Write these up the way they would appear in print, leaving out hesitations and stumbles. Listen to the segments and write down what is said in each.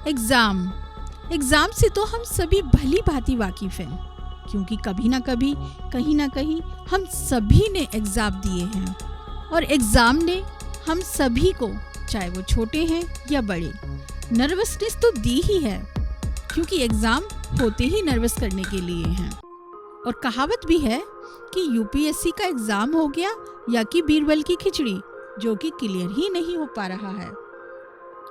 Exam से तो हम सभी भली भांति वाकिफ हैं, क्योंकि कभी ना कभी कहीं ना कहीं हम सभी ने एग्जाम दिए हैं और एग्जाम ने हम सभी को, चाहे वो छोटे हैं या बड़े, नर्वसनेस तो दी ही है, क्योंकि एग्जाम होते ही नर्वस करने के लिए हैं। और कहावत भी है कि यूपीएससी का एग्जाम हो गया या कि बीरबल की खिचड़ी, जो कि क्लियर ही नहीं हो पा रहा है।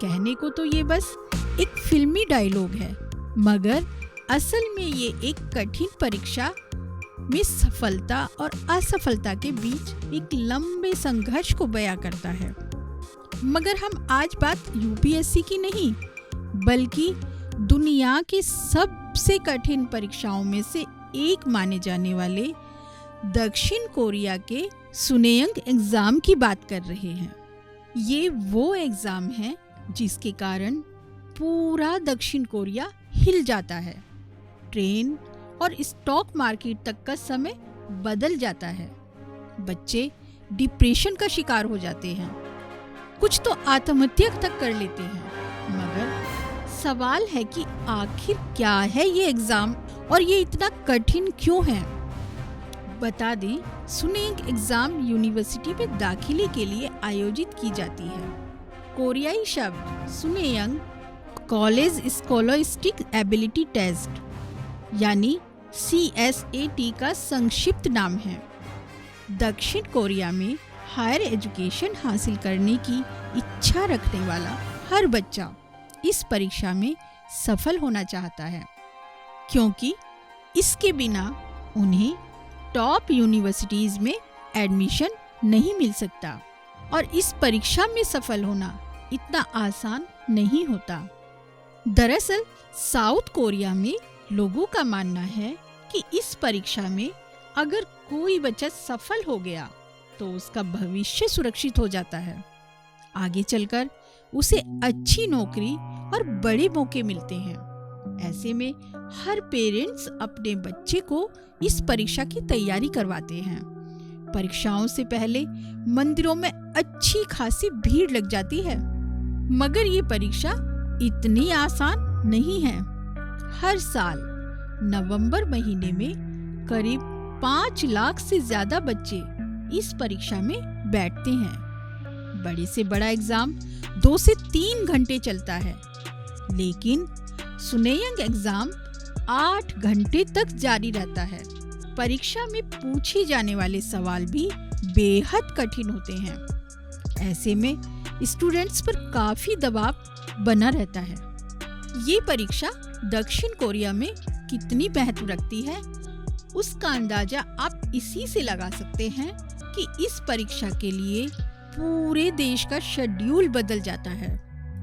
कहने को तो ये बस एक फिल्मी डायलॉग है, मगर असल में ये एक कठिन परीक्षा में सफलता और असफलता के बीच एक लंबे संघर्ष को बयां करता है। मगर हम आज बात यूपीएससी की नहीं, बल्कि दुनिया की सबसे कठिन परीक्षाओं में से एक माने जाने वाले दक्षिण कोरिया के सुनेयंग एग्जाम की बात कर रहे हैं। ये वो एग्जाम है जिसके कारण पूरा दक्षिण कोरिया हिल जाता है। ट्रेन और स्टॉक मार्केट तक का समय बदल जाता है। बच्चे डिप्रेशन का शिकार हो जाते हैं, कुछ तो आत्महत्या तक कर लेते हैं। मगर सवाल है कि आखिर क्या है ये एग्जाम और ये इतना कठिन क्यों है। बता दें, सुनेयंग एग्जाम यूनिवर्सिटी में दाखिले के लिए आयोजित की जाती है। कोरियाई शब्द सुनेयंग कॉलेज स्कॉलस्टिक एबिलिटी टेस्ट यानी CSAT का संक्षिप्त नाम है। दक्षिण कोरिया में हायर एजुकेशन हासिल करने की इच्छा रखने वाला हर बच्चा इस परीक्षा में सफल होना चाहता है, क्योंकि इसके बिना उन्हें टॉप यूनिवर्सिटीज में एडमिशन नहीं मिल सकता और इस परीक्षा में सफल होना इतना आसान नहीं होता। दरअसल साउथ कोरिया में लोगों का मानना है कि इस परीक्षा में अगर कोई बच्चा सफल हो गया तो उसका भविष्य सुरक्षित हो जाता है। आगे चलकर उसे अच्छी नौकरी और बड़े मौके मिलते हैं। ऐसे में हर पेरेंट्स अपने बच्चे को इस परीक्षा की तैयारी करवाते हैं। परीक्षाओं से पहले मंदिरों में अच्छी खासी भीड़ लग जाती है, मगर ये परीक्षा इतनी आसान नहीं है। हर साल नवंबर महीने में करीब 5 लाख से ज्यादा बच्चे इस परीक्षा में बैठते हैं। बड़े से बड़ा एग्जाम 2 से 3 घंटे चलता है, लेकिन सुनेयंग एग्जाम 8 घंटे तक जारी रहता है। परीक्षा में पूछे जाने वाले सवाल भी बेहद कठिन होते हैं। ऐसे में स्टूडेंट्स पर काफी दबाव बना रहता है। ये परीक्षा दक्षिण कोरिया में कितनी महत्व रखती है, उसका अंदाजा आप इसी से लगा सकते हैं कि इस परीक्षा के लिए पूरे देश का शेड्यूल बदल जाता है।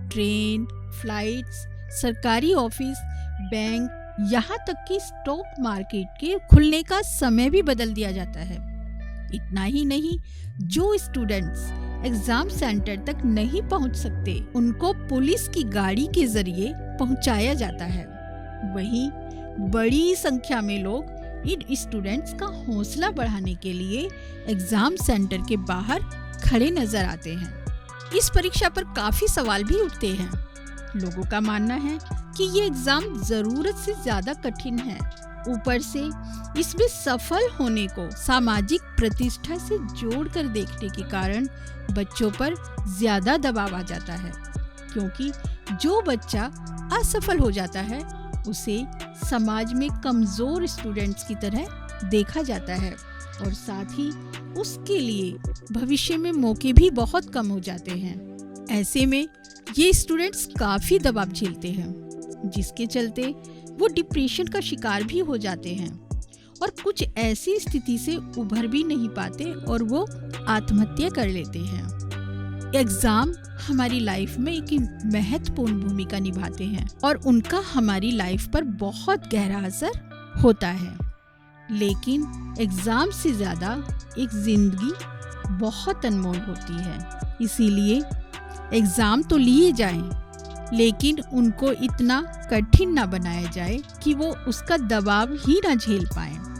ट्रेन, फ्लाइट्स, सरकारी ऑफिस, बैंक, यहाँ तक कि स्टॉक मार्केट के खुलने का समय भी बदल दिया जाता है। इतना ही नहीं, जो स्टूडेंट्स एग्जाम सेंटर तक नहीं पहुंच सकते, उनको पुलिस की गाड़ी के जरिए पहुंचाया जाता है। वहीं बड़ी संख्या में लोग इन स्टूडेंट्स का हौसला बढ़ाने के लिए एग्जाम सेंटर के बाहर खड़े नजर आते हैं। इस परीक्षा पर काफी सवाल भी उठते हैं। लोगों का मानना है कि ये एग्जाम जरूरत से ज्यादा कठिन है। ऊपर से इसमें सफल होने को सामाजिक प्रतिष्ठा से जोड़कर देखने के कारण बच्चों पर ज्यादा दबाव आ जाता है, क्योंकि जो बच्चा असफल हो जाता है उसे समाज में कमजोर स्टूडेंट्स की तरह देखा जाता है और साथ ही उसके लिए भविष्य में मौके भी बहुत कम हो जाते हैं। ऐसे में ये स्टूडेंट्स काफी दबाव झेलते हैं, जिसके चलते वो डिप्रेशन का शिकार भी हो जाते हैं और कुछ ऐसी स्थिति से उभर भी नहीं पाते और वो आत्महत्या कर लेते हैं। एग्जाम हमारी लाइफ में एक महत्वपूर्ण भूमिका निभाते हैं और उनका हमारी लाइफ पर बहुत गहरा असर होता है। लेकिन एग्जाम से ज्यादा एक जिंदगी बहुत अनमोल होती है। इसीलिए एग्जाम तो लिए जाएं, लेकिन उनको इतना कठिन ना बनाया जाए कि वो उसका दबाव ही ना झेल पाएं।